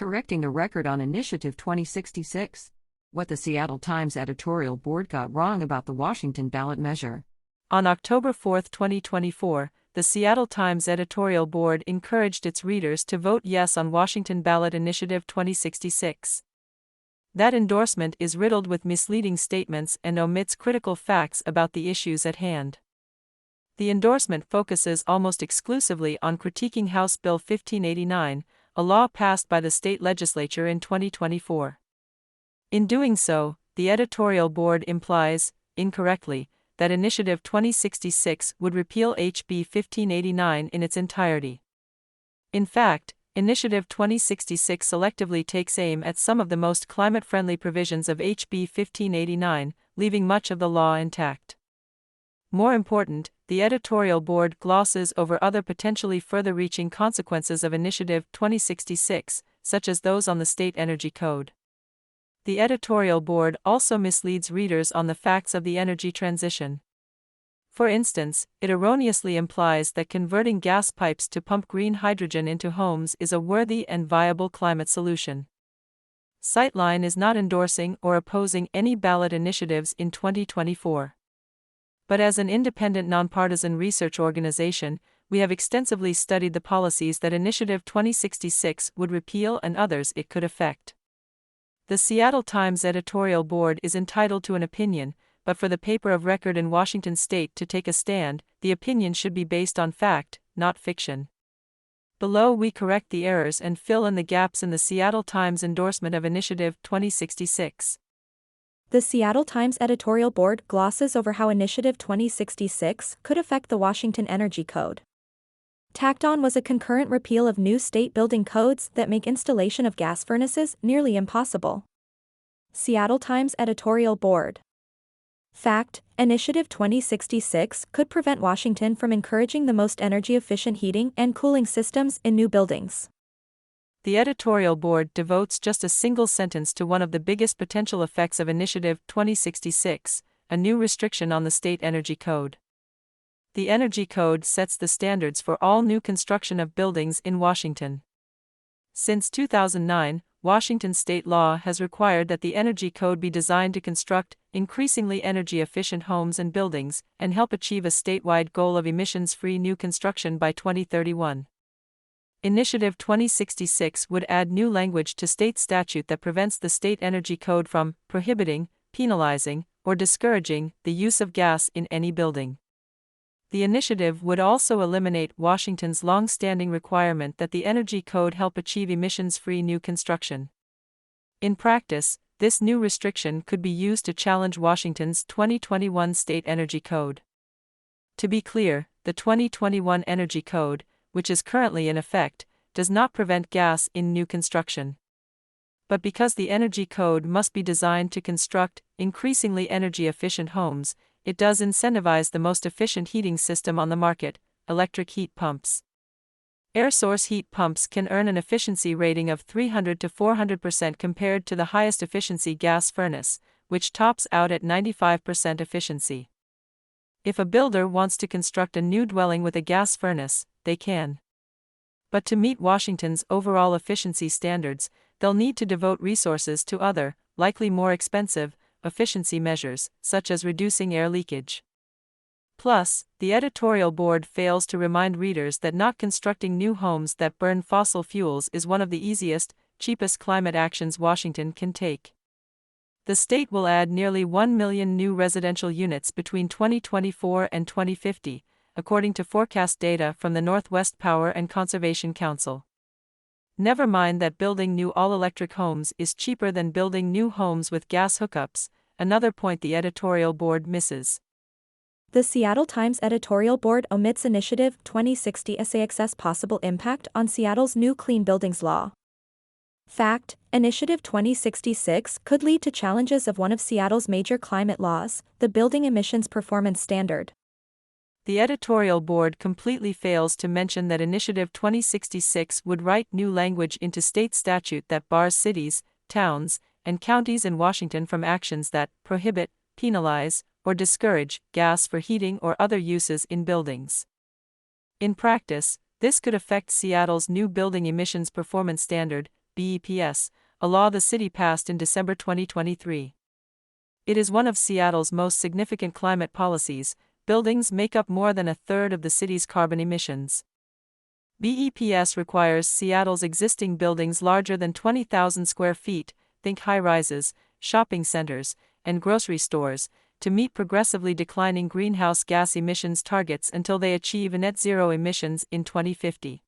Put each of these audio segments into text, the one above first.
Correcting a record on Initiative 2066. What the Seattle Times editorial board got wrong about the Washington ballot measure. On October 4, 2024, the Seattle Times editorial board encouraged its readers to vote yes on Washington Ballot Initiative 2066. That endorsement is riddled with misleading statements and omits critical facts about the issues at hand. The endorsement focuses almost exclusively on critiquing House Bill 1589, a law passed by the state legislature in 2024. In doing so, the editorial board implies, incorrectly, that Initiative 2066 would repeal HB 1589 in its entirety. In fact, Initiative 2066 selectively takes aim at some of the most climate-friendly provisions of HB 1589, leaving much of the law intact. More important, the editorial board glosses over other potentially further-reaching consequences of Initiative 2066, such as those on the State Energy Code. The editorial board also misleads readers on the facts of the energy transition. For instance, it erroneously implies that converting gas pipes to pump green hydrogen into homes is a worthy and viable climate solution. Sightline is not endorsing or opposing any ballot initiatives in 2024. But as an independent nonpartisan research organization, we have extensively studied the policies that Initiative 2066 would repeal and others it could affect. The Seattle Times editorial board is entitled to an opinion, but for the paper of record in Washington state to take a stand, the opinion should be based on fact, not fiction. Below we correct the errors and fill in the gaps in the Seattle Times endorsement of Initiative 2066. The Seattle Times editorial board glosses over how Initiative 2066 could affect the Washington Energy Code. Tacked on was a concurrent repeal of new state building codes that make installation of gas furnaces nearly impossible. Seattle Times editorial board. Fact: Initiative 2066 could prevent Washington from encouraging the most energy-efficient heating and cooling systems in new buildings. The editorial board devotes just a single sentence to one of the biggest potential effects of Initiative 2066, a new restriction on the State Energy Code. The Energy Code sets the standards for all new construction of buildings in Washington. Since 2009, Washington state law has required that the Energy Code be designed to construct increasingly energy-efficient homes and buildings and help achieve a statewide goal of emissions-free new construction by 2031. Initiative 2066 would add new language to state statute that prevents the State Energy Code from prohibiting, penalizing, or discouraging the use of gas in any building. The initiative would also eliminate Washington's long-standing requirement that the Energy Code help achieve emissions-free new construction. In practice, this new restriction could be used to challenge Washington's 2021 State Energy Code. To be clear, the 2021 Energy Code, which is currently in effect, does not prevent gas in new construction. But because the Energy Code must be designed to construct increasingly energy-efficient homes, it does incentivize the most efficient heating system on the market, electric heat pumps. Air source heat pumps can earn an efficiency rating of 300 to 400% compared to the highest efficiency gas furnace, which tops out at 95% efficiency. If a builder wants to construct a new dwelling with a gas furnace, they can. But to meet Washington's overall efficiency standards, they'll need to devote resources to other, likely more expensive, efficiency measures, such as reducing air leakage. Plus, the editorial board fails to remind readers that not constructing new homes that burn fossil fuels is one of the easiest, cheapest climate actions Washington can take. The state will add nearly 1 million new residential units between 2024 and 2050, according to forecast data from the Northwest Power and Conservation Council. Never mind that building new all-electric homes is cheaper than building new homes with gas hookups, another point the editorial board misses. The Seattle Times editorial board omits Initiative 2066's possible impact on Seattle's new clean buildings law. Fact: Initiative 2066 could lead to challenges of one of Seattle's major climate laws, the Building Emissions Performance Standard. The editorial board completely fails to mention that Initiative 2066 would write new language into state statute that bars cities, towns, and counties in Washington from actions that prohibit, penalize, or discourage gas for heating or other uses in buildings. In practice, this could affect Seattle's new Building Emissions Performance Standard, BEPS, a law the city passed in December 2023. It is one of Seattle's most significant climate policies. Buildings make up more than a third of the city's carbon emissions. BEPS requires Seattle's existing buildings larger than 20,000 square feet, think high-rises, shopping centers, and grocery stores, to meet progressively declining greenhouse gas emissions targets until they achieve net zero emissions in 2050.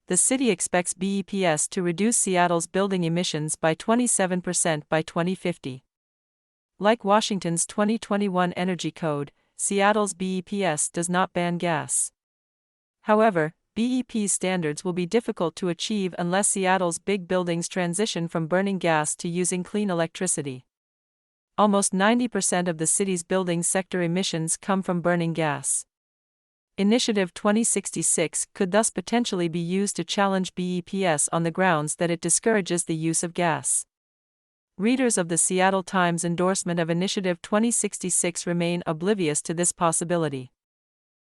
The city expects BEPS to reduce Seattle's building emissions by 27% by 2050. Like Washington's 2021 Energy Code, Seattle's BEPS does not ban gas. However, BEP's standards will be difficult to achieve unless Seattle's big buildings transition from burning gas to using clean electricity. Almost 90% of the city's building sector emissions come from burning gas. Initiative 2066 could thus potentially be used to challenge BEPS on the grounds that it discourages the use of gas. Readers of the Seattle Times endorsement of Initiative 2066 remain oblivious to this possibility.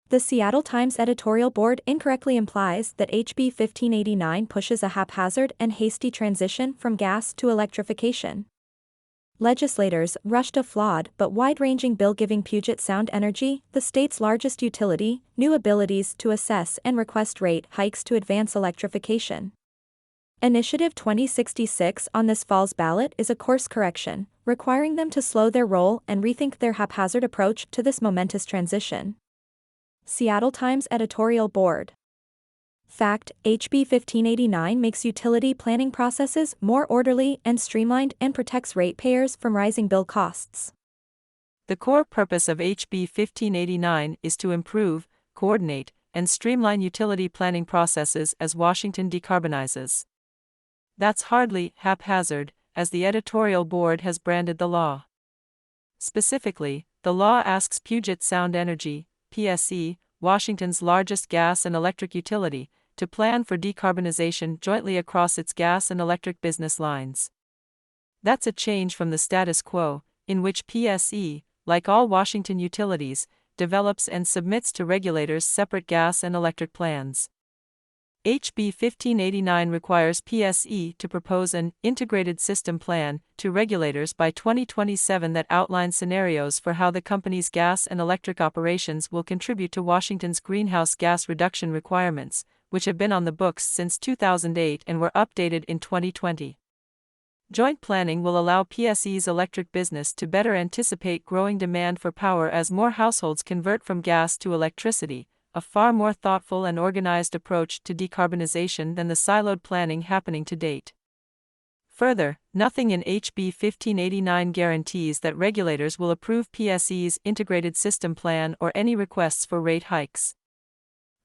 The Seattle Times editorial board incorrectly implies that HB 1589 pushes a haphazard and hasty transition from gas to electrification. Legislators rushed a flawed but wide-ranging bill giving Puget Sound Energy, the state's largest utility, new abilities to assess and request rate hikes to advance electrification. Initiative 2066 on this fall's ballot is a course correction, requiring them to slow their roll and rethink their haphazard approach to this momentous transition. Seattle Times editorial board. Fact: HB 1589 makes utility planning processes more orderly and streamlined and protects ratepayers from rising bill costs. The core purpose of HB 1589 is to improve, coordinate, and streamline utility planning processes as Washington decarbonizes. That's hardly haphazard, as the editorial board has branded the law. Specifically, the law asks Puget Sound Energy, PSE, Washington's largest gas and electric utility, to plan for decarbonization jointly across its gas and electric business lines. That's a change from the status quo, in which PSE, like all Washington utilities, develops and submits to regulators separate gas and electric plans. HB 1589 requires PSE to propose an integrated system plan to regulators by 2027 that outlines scenarios for how the company's gas and electric operations will contribute to Washington's greenhouse gas reduction requirements, which have been on the books since 2008 and were updated in 2020. Joint planning will allow PSE's electric business to better anticipate growing demand for power as more households convert from gas to electricity, a far more thoughtful and organized approach to decarbonization than the siloed planning happening to date. Further, nothing in HB 1589 guarantees that regulators will approve PSE's integrated system plan or any requests for rate hikes.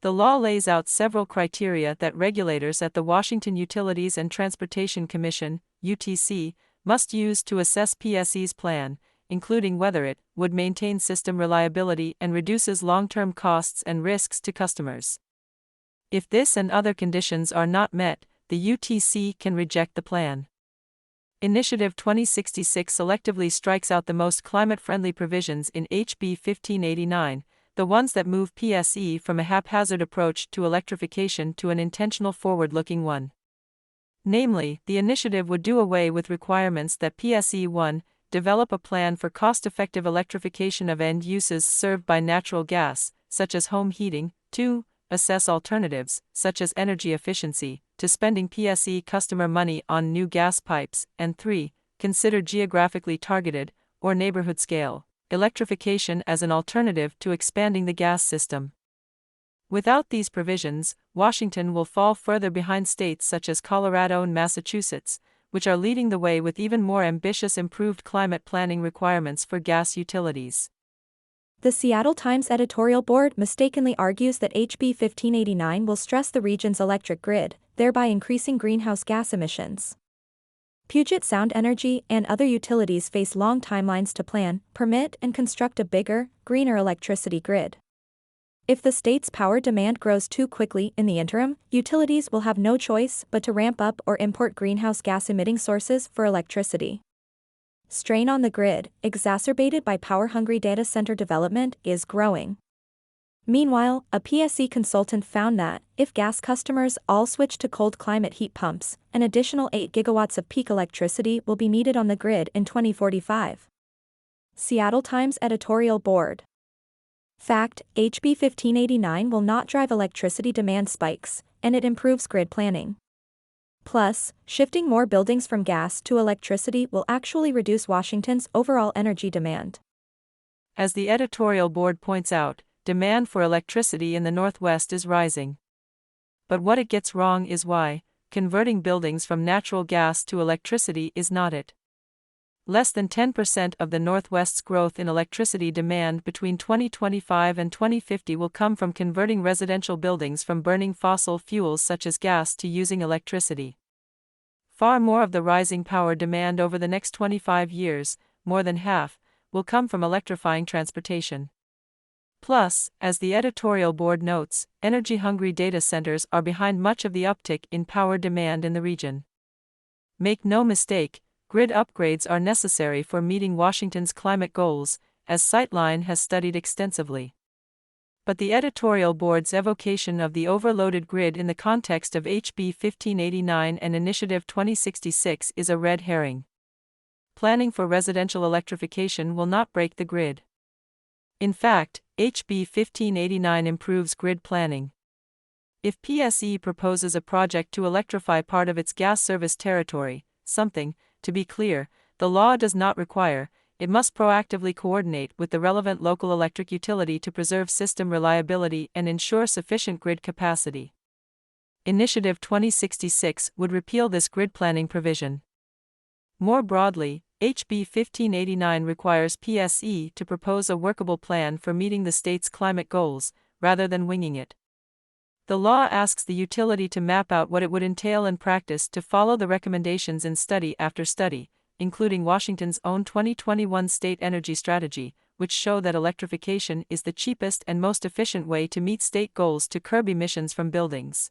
The law lays out several criteria that regulators at the Washington Utilities and Transportation Commission, UTC, must use to assess PSE's plan, including whether it would maintain system reliability and reduces long-term costs and risks to customers. If this and other conditions are not met, the UTC can reject the plan. Initiative 2066 selectively strikes out the most climate-friendly provisions in HB 1589, the ones that move PSE from a haphazard approach to electrification to an intentional forward-looking one. Namely, the initiative would do away with requirements that PSE 1. Develop a plan for cost-effective electrification of end uses served by natural gas, such as home heating, 2. Assess alternatives, such as energy efficiency, to spending PSE customer money on new gas pipes, and 3. Consider geographically targeted, or neighborhood-scale, electrification as an alternative to expanding the gas system. Without these provisions, Washington will fall further behind states such as Colorado and Massachusetts, which are leading the way with even more ambitious improved climate planning requirements for gas utilities. The Seattle Times editorial board mistakenly argues that HB 1589 will stress the region's electric grid, thereby increasing greenhouse gas emissions. Puget Sound Energy and other utilities face long timelines to plan, permit, and construct a bigger, greener electricity grid. If the state's power demand grows too quickly in the interim, utilities will have no choice but to ramp up or import greenhouse gas-emitting sources for electricity. Strain on the grid, exacerbated by power-hungry data center development, is growing. Meanwhile, a PSE consultant found that, if gas customers all switch to cold climate heat pumps, an additional 8 gigawatts of peak electricity will be needed on the grid in 2045. Seattle Times editorial board. Fact: HB 1589 will not drive electricity demand spikes, and it improves grid planning. Plus, shifting more buildings from gas to electricity will actually reduce Washington's overall energy demand. As the editorial board points out, demand for electricity in the Northwest is rising. But what it gets wrong is why converting buildings from natural gas to electricity is not it. Less than 10% of the Northwest's growth in electricity demand between 2025 and 2050 will come from converting residential buildings from burning fossil fuels such as gas to using electricity. Far more of the rising power demand over the next 25 years, more than half, will come from electrifying transportation. Plus, as the editorial board notes, energy-hungry data centers are behind much of the uptick in power demand in the region. Make no mistake, grid upgrades are necessary for meeting Washington's climate goals, as Sightline has studied extensively. But the editorial board's evocation of the overloaded grid in the context of HB 1589 and Initiative 2066 is a red herring. Planning for residential electrification will not break the grid. In fact, HB 1589 improves grid planning. If PSE proposes a project to electrify part of its gas service territory, something, to be clear, the law does not require, it must proactively coordinate with the relevant local electric utility to preserve system reliability and ensure sufficient grid capacity. Initiative 2066 would repeal this grid planning provision. More broadly, HB 1589 requires PSE to propose a workable plan for meeting the state's climate goals, rather than winging it. The law asks the utility to map out what it would entail in practice to follow the recommendations in study after study, including Washington's own 2021 State Energy Strategy, which show that electrification is the cheapest and most efficient way to meet state goals to curb emissions from buildings.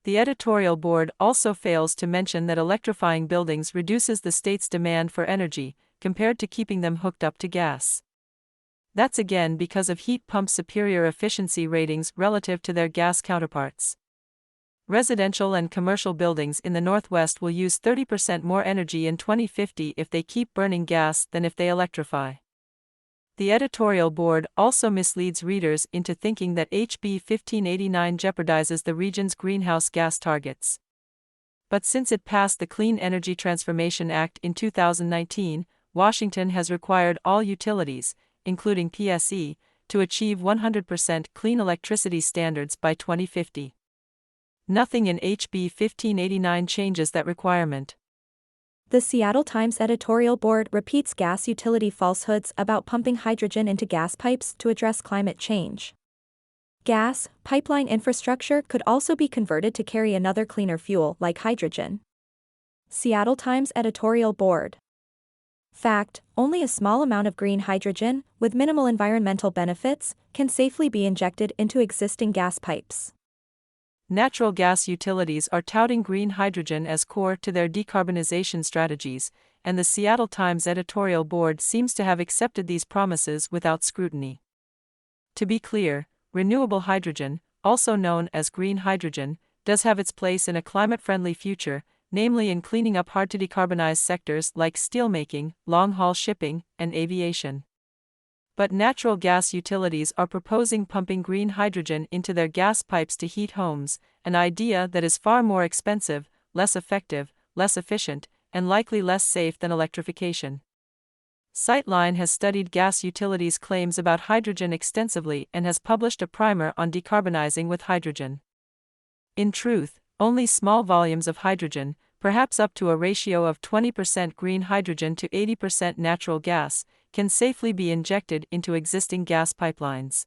The editorial board also fails to mention that electrifying buildings reduces the state's demand for energy, compared to keeping them hooked up to gas. That's again because of heat pumps' superior efficiency ratings relative to their gas counterparts. Residential and commercial buildings in the Northwest will use 30% more energy in 2050 if they keep burning gas than if they electrify. The editorial board also misleads readers into thinking that HB 1589 jeopardizes the region's greenhouse gas targets. But since it passed the Clean Energy Transformation Act in 2019, Washington has required all utilities, including PSE, to achieve 100% clean electricity standards by 2050. Nothing in HB 1589 changes that requirement. The Seattle Times editorial board repeats gas utility falsehoods about pumping hydrogen into gas pipes to address climate change. Gas pipeline infrastructure could also be converted to carry another cleaner fuel like hydrogen. Seattle Times editorial board. Fact: only a small amount of green hydrogen, with minimal environmental benefits, can safely be injected into existing gas pipes. Natural gas utilities are touting green hydrogen as core to their decarbonization strategies, and the Seattle Times editorial board seems to have accepted these promises without scrutiny. To be clear, renewable hydrogen, also known as green hydrogen, does have its place in a climate-friendly future, namely in cleaning up hard-to-decarbonize sectors like steelmaking, long-haul shipping, and aviation. But natural gas utilities are proposing pumping green hydrogen into their gas pipes to heat homes, an idea that is far more expensive, less effective, less efficient, and likely less safe than electrification. Sightline has studied gas utilities' claims about hydrogen extensively and has published a primer on decarbonizing with hydrogen. In truth, only small volumes of hydrogen, perhaps up to a ratio of 20% green hydrogen to 80% natural gas, can safely be injected into existing gas pipelines.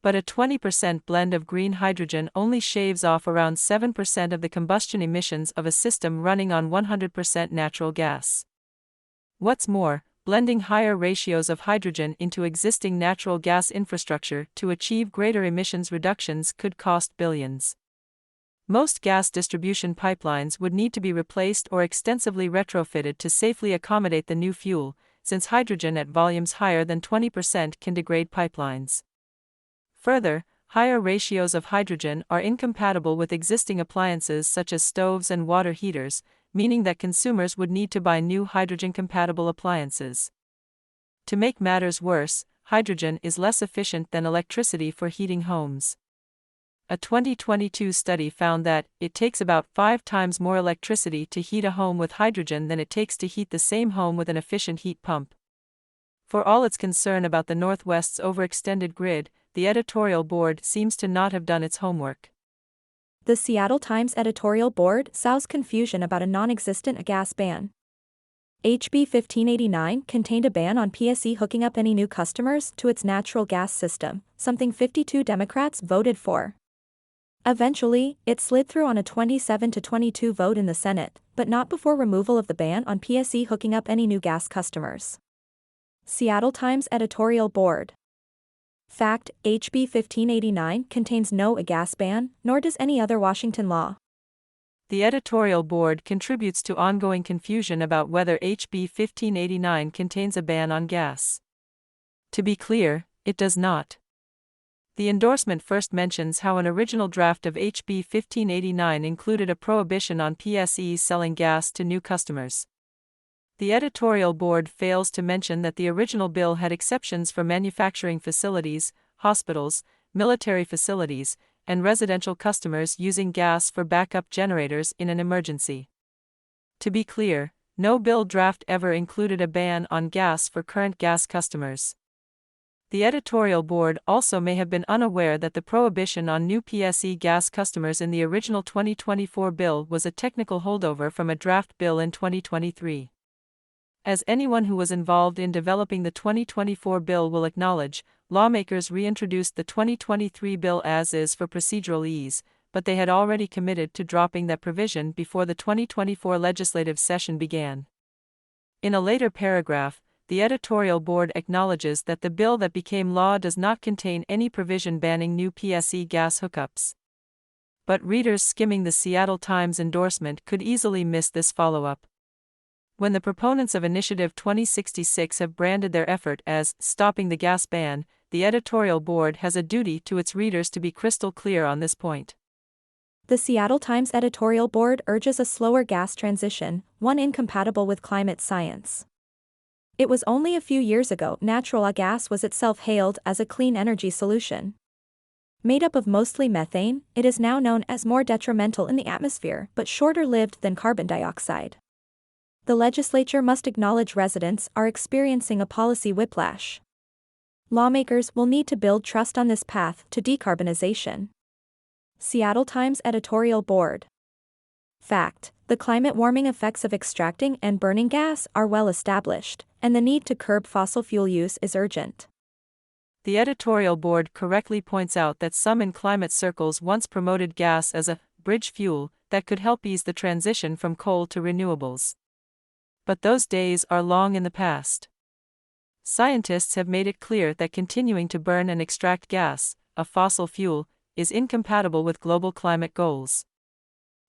But a 20% blend of green hydrogen only shaves off around 7% of the combustion emissions of a system running on 100% natural gas. What's more, blending higher ratios of hydrogen into existing natural gas infrastructure to achieve greater emissions reductions could cost billions. Most gas distribution pipelines would need to be replaced or extensively retrofitted to safely accommodate the new fuel, since hydrogen at volumes higher than 20% can degrade pipelines. Further, higher ratios of hydrogen are incompatible with existing appliances such as stoves and water heaters, meaning that consumers would need to buy new hydrogen-compatible appliances. To make matters worse, hydrogen is less efficient than electricity for heating homes. A 2022 study found that it takes about 5 times more electricity to heat a home with hydrogen than it takes to heat the same home with an efficient heat pump. For all its concern about the Northwest's overextended grid, the editorial board seems to not have done its homework. The Seattle Times editorial board sows confusion about a non-existent gas ban. HB 1589 contained a ban on PSE hooking up any new customers to its natural gas system, something 52 Democrats voted for. Eventually, it slid through on a 27-22 vote in the Senate, but not before removal of the ban on PSE hooking up any new gas customers. Seattle Times editorial board. Fact: HB 1589 contains no gas ban, nor does any other Washington law. The editorial board contributes to ongoing confusion about whether HB 1589 contains a ban on gas. To be clear, it does not. The endorsement first mentions how an original draft of HB 1589 included a prohibition on PSEs selling gas to new customers. The editorial board fails to mention that the original bill had exceptions for manufacturing facilities, hospitals, military facilities, and residential customers using gas for backup generators in an emergency. To be clear, no bill draft ever included a ban on gas for current gas customers. The editorial board also may have been unaware that the prohibition on new PSE gas customers in the original 2024 bill was a technical holdover from a draft bill in 2023. As anyone who was involved in developing the 2024 bill will acknowledge, lawmakers reintroduced the 2023 bill as is for procedural ease, but they had already committed to dropping that provision before the 2024 legislative session began. In a later paragraph, the editorial board acknowledges that the bill that became law does not contain any provision banning new PSE gas hookups. But readers skimming the Seattle Times endorsement could easily miss this follow-up. When the proponents of Initiative 2066 have branded their effort as stopping the gas ban, the editorial board has a duty to its readers to be crystal clear on this point. The Seattle Times editorial board urges a slower gas transition, one incompatible with climate science. It was only a few years ago natural gas was itself hailed as a clean energy solution. Made up of mostly methane, it is now known as more detrimental in the atmosphere but shorter-lived than carbon dioxide. The legislature must acknowledge residents are experiencing a policy whiplash. Lawmakers will need to build trust on this path to decarbonization. Seattle Times editorial board. Fact: the climate warming effects of extracting and burning gas are well established, and the need to curb fossil fuel use is urgent. The editorial board correctly points out that some in climate circles once promoted gas as a bridge fuel that could help ease the transition from coal to renewables. But those days are long in the past. Scientists have made it clear that continuing to burn and extract gas, a fossil fuel, is incompatible with global climate goals.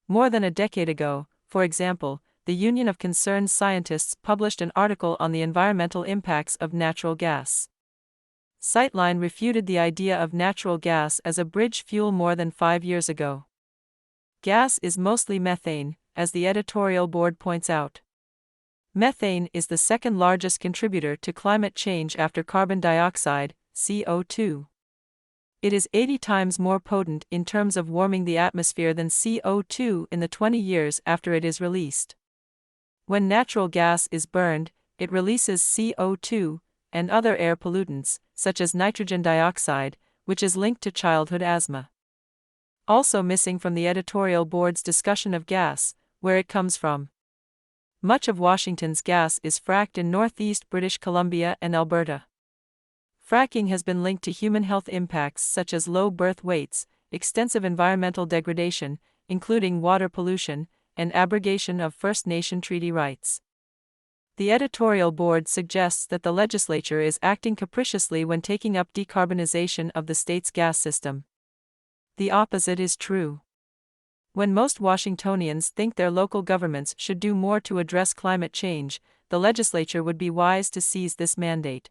More than a decade ago, for example, the Union of Concerned Scientists published an article on the environmental impacts of natural gas. Sightline refuted the idea of natural gas as a bridge fuel more than 5 years ago. Gas is mostly methane, as the editorial board points out. Methane is the second largest contributor to climate change after carbon dioxide, CO2. It is 80 times more potent in terms of warming the atmosphere than CO2 in the 20 years after it is released. When natural gas is burned, it releases CO2 and other air pollutants, such as nitrogen dioxide, which is linked to childhood asthma. Also missing from the editorial board's discussion of gas, where it comes from. Much of Washington's gas is fracked in northeast British Columbia and Alberta. Fracking has been linked to human health impacts such as low birth weights, extensive environmental degradation, including water pollution, and abrogation of First Nation treaty rights. The editorial board suggests that the legislature is acting capriciously when taking up decarbonization of the state's gas system. The opposite is true. When most Washingtonians think their local governments should do more to address climate change, the legislature would be wise to seize this mandate.